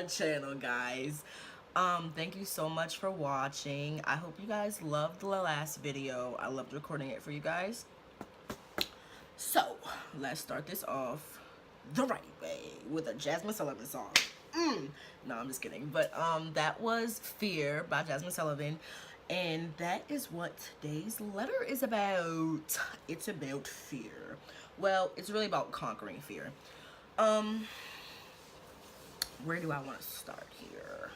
channel, guys. Thank you so much for watching. I hope you guys loved the last video. I loved recording it for you guys. So let's start this off the right way with a Jasmine Sullivan song. No, I'm just kidding. But that was Fear by Jasmine Sullivan. And that is what today's letter is about. It's about fear. Well, it's really about conquering fear. Where do I want to start here?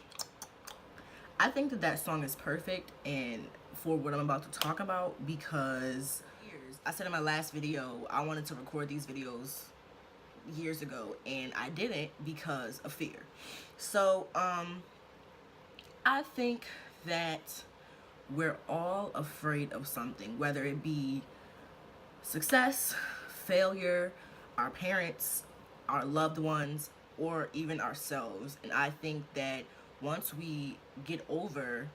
I think that that song is perfect and for what I'm about to talk about, because I said in my last video I wanted to record these videos years ago and I didn't because of fear. So I think that we're all afraid of something, whether it be success, failure, our parents, our loved ones, or even ourselves. And I think that once we get over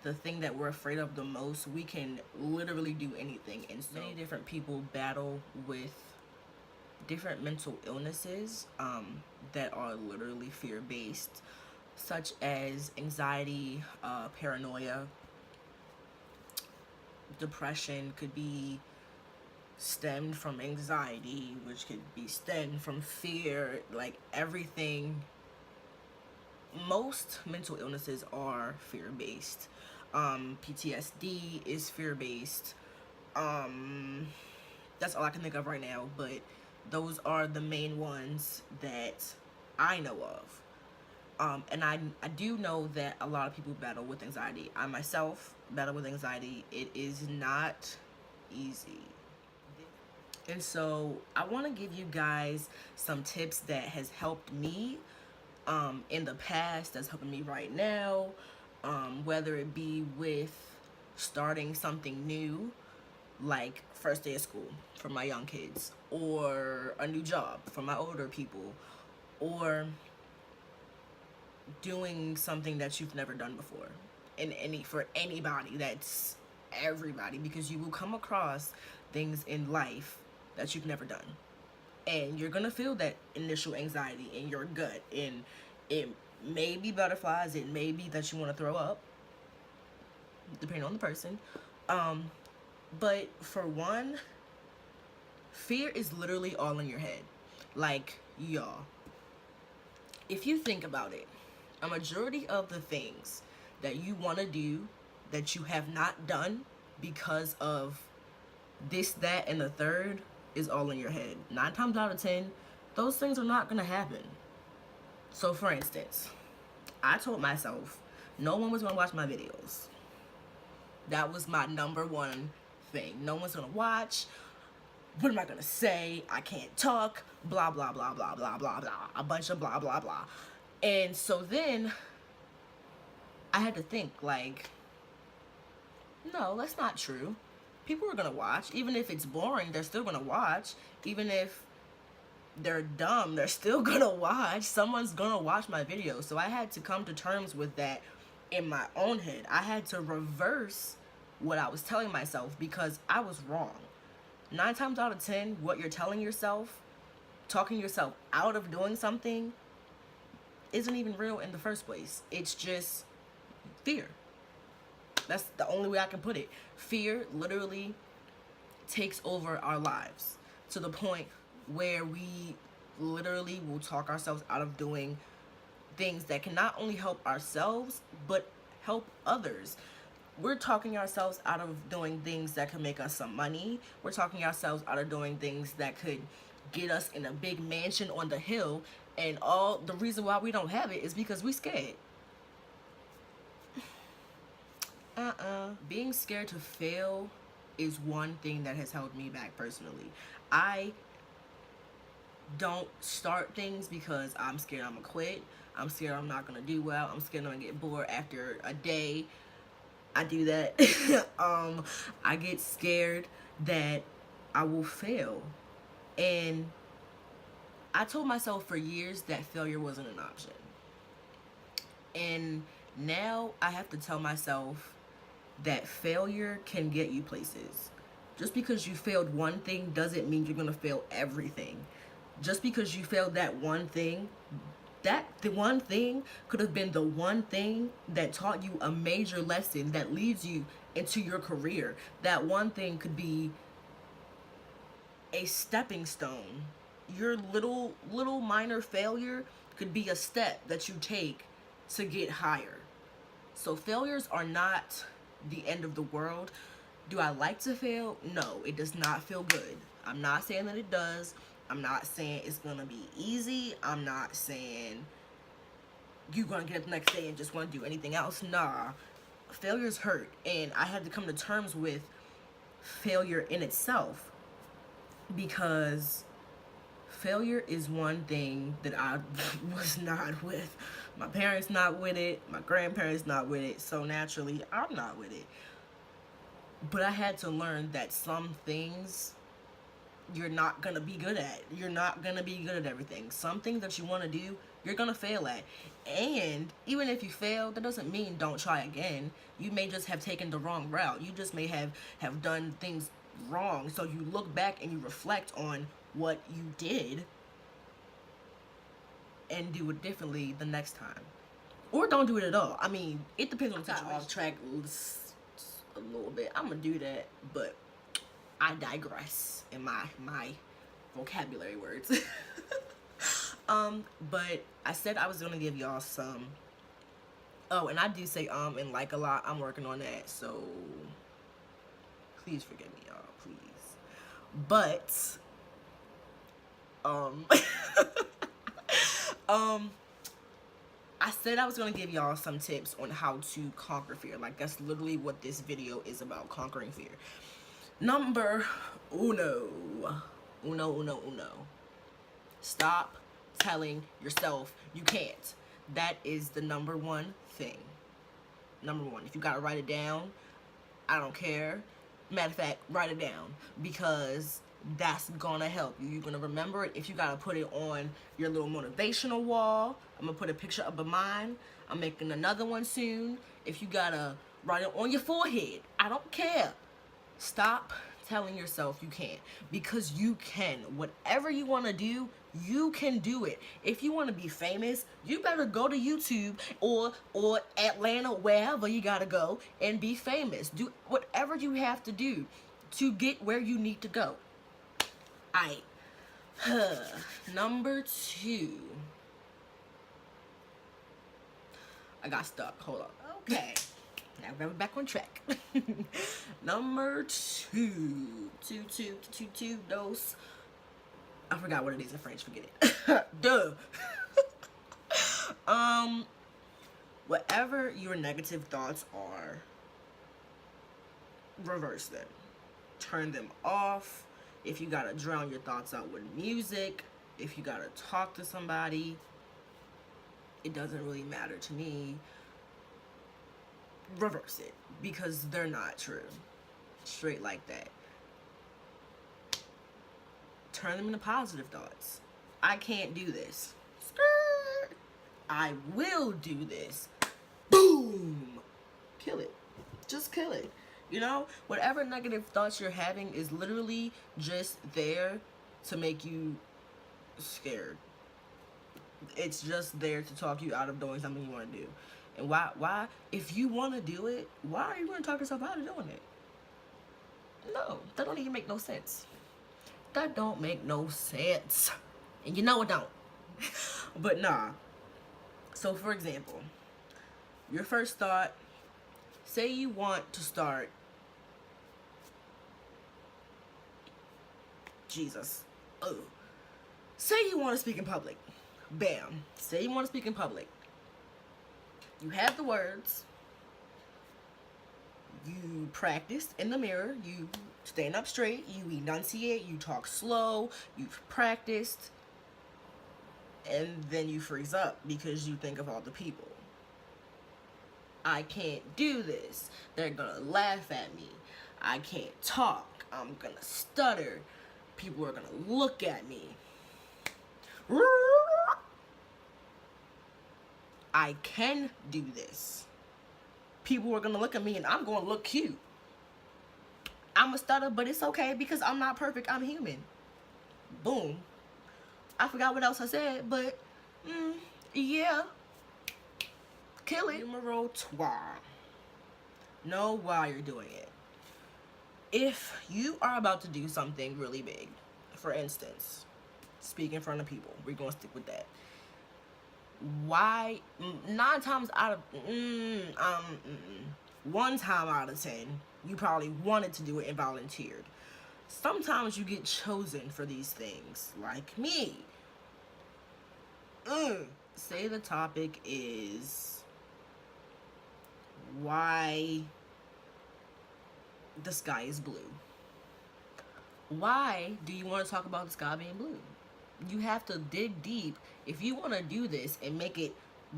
the thing that we're afraid of the most, we can literally do anything. And so many different people battle with different mental illnesses that are literally fear-based, such as anxiety, paranoia, depression could be stemmed from anxiety, which could be stemmed from fear. Like everything, most mental illnesses are fear-based. PTSD is fear-based. That's all I can think of right now, but those are the main ones that I know of. And I do know that a lot of people battle with anxiety. I myself battle with anxiety. It is not easy. And so I want to give you guys some tips that has helped me in the past, that's helping me right now, whether it be with starting something new, like first day of school for my young kids, or a new job for my older people, or doing something that you've never done before. And for anybody, that's everybody, because you will come across things in life that you've never done, and you're gonna feel that initial anxiety in your gut, and it may be butterflies, it may be that you want to throw up, depending on the person. But for one, fear is literally all in your head. Like, y'all, if you think about it, a majority of the things that you want to do that you have not done because of this, that, and the third is all in your head. 9 times out of 10, those things are not gonna happen. So for instance, I told myself no one was gonna watch my videos. That was my number one thing. No one's gonna watch. What am I gonna say? I can't talk. Blah, blah, blah, blah, blah, blah, blah. A bunch of blah, blah, blah. And so then I had to think, like, no, that's not true. People are gonna watch. Even if it's boring, they're still gonna watch. Even if they're dumb, they're still gonna watch. Someone's gonna watch my video. So I had to come to terms with that in my own head. I had to reverse what I was telling myself, because I was wrong. 9 times out of 10, what you're telling yourself, talking yourself out of doing something, isn't even real in the first place. It's just fear. That's the only way I can put it. Fear literally takes over our lives to the point where we literally will talk ourselves out of doing things that can not only help ourselves, but help others. We're talking ourselves out of doing things that can make us some money. We're talking ourselves out of doing things that could get us in a big mansion on the hill, and all the reason why we don't have it is because we scared. Being scared to fail is one thing that has held me back personally. I don't start things because I'm scared I'm gonna quit. I'm scared I'm not gonna do well. I'm scared I'm gonna get bored after a day. I do that. I get scared that I will fail. And I told myself for years that failure wasn't an option. And now I have to tell myself that failure can get you places. Just because you failed one thing doesn't mean you're gonna fail everything. Just because you failed that one thing That the one thing could have been the one thing that taught you a major lesson that leads you into your career. That one thing could be a stepping stone. Your little minor failure could be a step that you take to get higher. So failures are not the end of the world. Do I like to fail? No, it does not feel good. I'm not saying that it does. I'm not saying it's gonna be easy. I'm not saying you're gonna get up the next day and just wanna do anything else. Nah. Failures hurt, and I had to come to terms with failure in itself, because failure is one thing that I was not with. My parents not with it, my grandparents not with it, so naturally I'm not with it. But I had to learn that some things you're not gonna be good at. You're not gonna be good at everything. Some things that you wanna do, you're gonna fail at. And even if you fail, that doesn't mean don't try again. You may just have taken the wrong route. You just may have done things wrong. So you look back and you reflect on what you did and do it differently the next time. Or don't do it at all. I mean, it depends on the situation. Off track a little bit. I'm gonna do that, but I digress in my vocabulary words. But I said I was gonna give y'all some. Oh, and I do say and like a lot. I'm working on that, so please forgive me, y'all, please. But I said I was gonna give y'all some tips on how to conquer fear. Like, that's literally what this video is about, conquering fear. Number uno. Stop telling yourself you can't. That is the number one thing. Number one. If you gotta write it down, I don't care. Matter of fact, write it down, because that's gonna help you. You're gonna remember it. If you gotta put it on your little motivational wall, I'm gonna put a picture up of mine. I'm making another one soon. If you gotta write it on your forehead, I don't care. Stop telling yourself you can't, because you can. Whatever you want to do, you can do it. If you want to be famous, you better go to YouTube or Atlanta, wherever you gotta go, and be famous. Do whatever you have to do to get where you need to go. Alright. Number two. I got stuck. Hold on. Okay. Now we're back on track. Number two. Two, dos. I forgot what it is in French. Forget it. Duh. Whatever your negative thoughts are, reverse them. Turn them off. If you gotta drown your thoughts out with music, if you gotta talk to somebody, it doesn't really matter to me. Reverse it, because they're not true. Straight like that. Turn them into positive thoughts. I can't do this. Skirt. I will do this. Boom. Kill it. Just kill it. You know, whatever negative thoughts you're having is literally just there to make you scared. It's just there to talk you out of doing something you want to do. And why, if you want to do it, why are you going to talk yourself out of doing it? No, that don't even make no sense. That don't make no sense. And you know it don't. But nah. So for example, your first thought, say you want to start, Jesus. Oh. Say you want to speak in public. Bam. Say you want to speak in public. You have the words. You practice in the mirror. You stand up straight. You enunciate. You talk slow. You've practiced. And then you freeze up because you think of all the people. I can't do this. They're gonna laugh at me. I can't talk. I'm gonna stutter. People are gonna look at me. I can do this. People are gonna look at me and I'm gonna look cute. I'm a stutter, but it's okay because I'm not perfect. I'm human. Boom. I forgot what else I said, but Yeah, kill it. Numero trois. Know why you're doing it. If you are about to do something really big, for instance, speak in front of people, we're gonna stick with that. Why? 9 times out of one time out of 10, you probably wanted to do it and volunteered. Sometimes you get chosen for these things, like me. Say the topic is why the sky is blue. Why do you want to talk about the sky being blue? You have to dig deep. If you want to do this and make it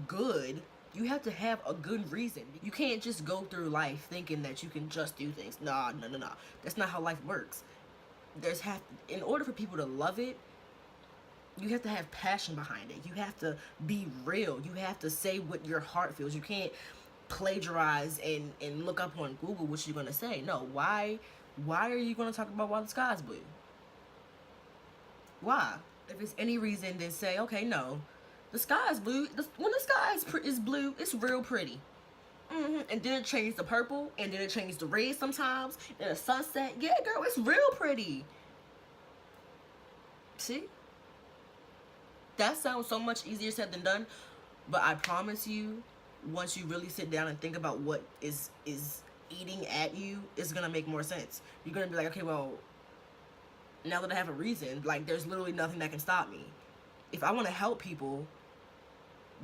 good, you have to have a good reason. You can't just go through life thinking that you can just do things. Nah. That's not how life works. In order for people to love it, you have to have passion behind it. You have to be real. You have to say what your heart feels. You can't plagiarize and look up on Google what you're gonna say. No, why are you gonna talk about why the sky's blue? Why? If it's any reason, then say, okay, no, the sky is blue. When the sky is blue, it's real pretty. And then it changed to purple, and then it changed to red sometimes, and a sunset. Yeah, girl, it's real pretty. See? That sounds so much easier said than done, but I promise you, once you really sit down and think about what is eating at you, it's gonna make more sense. You're gonna be like, okay, well, now that I have a reason, like, there's literally nothing that can stop me. If I want to help people,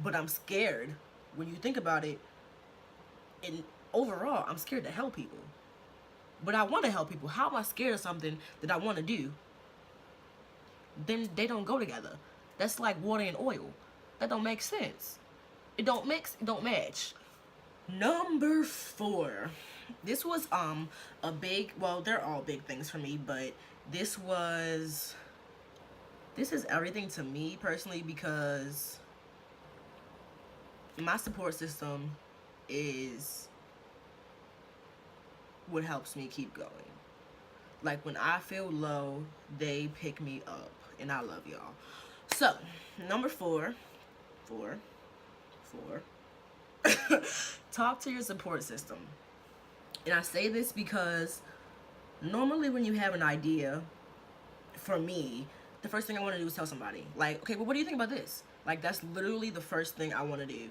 but I'm scared, when you think about it, and overall, I'm scared to help people. But I want to help people. How am I scared of something that I want to do? Then they don't go together. That's like water and oil. That don't make sense. It don't mix, it don't match. Number 4. This was a big, well, they're all big things for me, but this is everything to me personally, because my support system is what helps me keep going. Like, when I feel low, they pick me up, and I love y'all. So, number 4, talk to your support system. And I say this because normally when you have an idea, for me, the first thing I want to do is tell somebody. Like, okay, well, what do you think about this? Like, that's literally the first thing I want to do.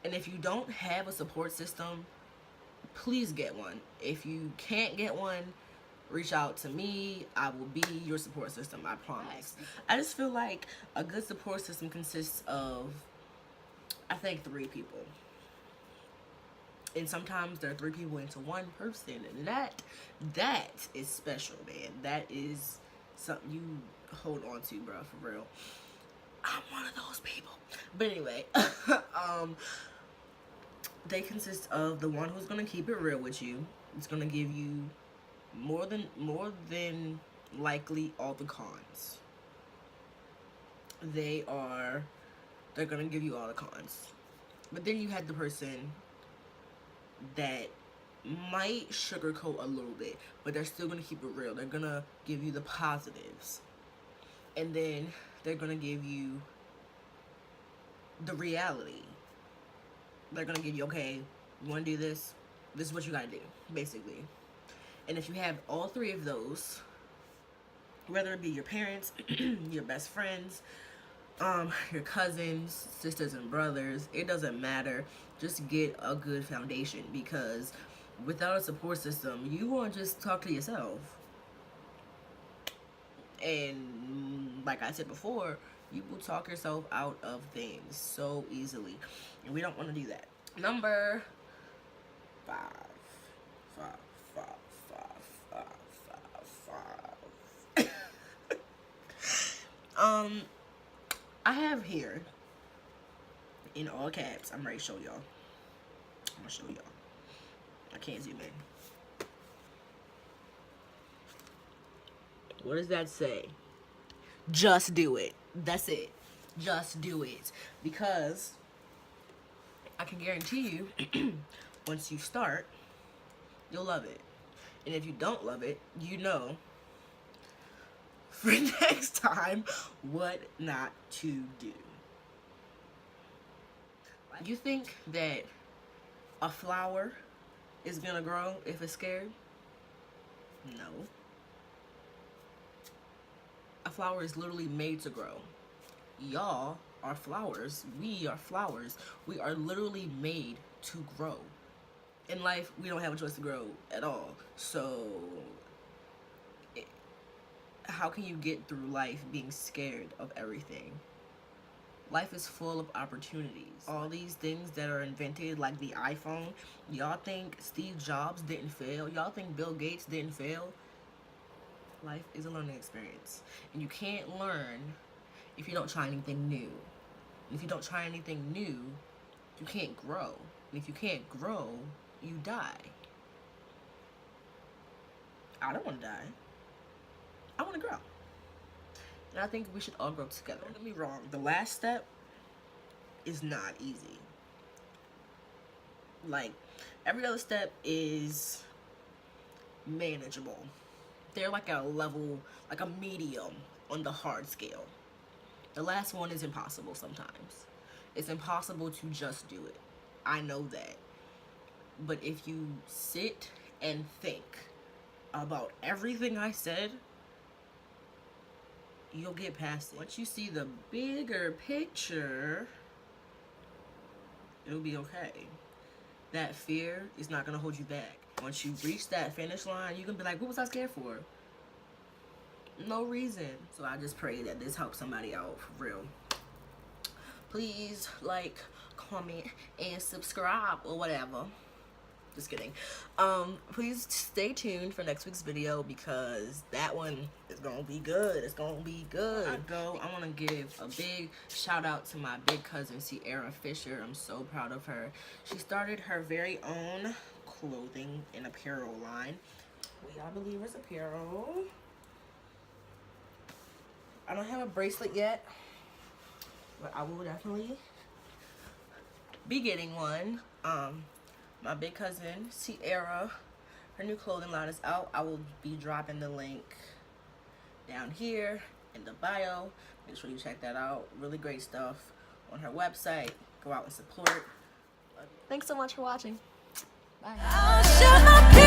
And if you don't have a support system, please get one. If you can't get one, reach out to me. I will be your support system, I promise. I just feel like a good support system consists of, I think, 3 people. And sometimes there are 3 people into one person, and that is special, man. That is something you hold on to, bro, for real. I'm one of those people. But anyway, they consist of the one who's gonna keep it real with you. It's gonna give you more than likely all the cons. They're gonna give you all the cons. But then you had the person that might sugarcoat a little bit, but they're still gonna keep it real. They're gonna give you the positives, and then they're gonna give you the reality. They're gonna give you, okay, you wanna do this? This is what you gotta do, basically. And if you have all 3 of those, whether it be your parents, your best friends, your cousins, sisters and brothers, it doesn't matter. Just get a good foundation, because without a support system, you won't just talk to yourself. And like I said before, you will talk yourself out of things so easily, and we don't want to do that. Number 5. I have here in all caps. I'm ready to show y'all. I'm gonna show y'all. I can't zoom in. What does that say? Just do it. That's it. Just do it. Because I can guarantee you, once you start, you'll love it. And if you don't love it, you know for next time what not to do. You think that a flower is gonna grow if it's scared? No. A flower is literally made to grow. Y'all are flowers. We are flowers. We are literally made to grow. In life, we don't have a choice to grow at all. So, how can you get through life being scared of everything? Life is full of opportunities. All these things that are invented, like the iPhone, y'all think Steve Jobs didn't fail? Y'all think Bill Gates didn't fail? Life is a learning experience. And you can't learn if you don't try anything new. And if you don't try anything new, you can't grow. And if you can't grow, you die. I don't want to die. I want to grow. And I think we should all grow together. Don't get me wrong, the last step is not easy. Like, every other step is manageable. They're like a level, like a medium on the hard scale. The last one is impossible sometimes. It's impossible to just do it. I know that. But if you sit and think about everything I said, you'll get past it. Once you see the bigger picture, it'll be okay. That fear is not gonna hold you back. Once you reach that finish line, you can be like, what was I scared for? No reason. So I just pray that this helps somebody out for real. Please like, comment, and subscribe or whatever. Just kidding. Please stay tuned for next week's video because that one is gonna be good. It's gonna be good. I want to give a big shout out to my big cousin Sierra Fisher. I'm so proud of her. She started her very own clothing and apparel line. We Are Believers Apparel. I don't have a bracelet yet, but I will definitely be getting one. My big cousin Sierra, her new clothing line is out. I will be dropping the link down here in the bio. Make sure you check that out. Really great stuff on her website. Go out and support. Thanks so much for watching. Bye.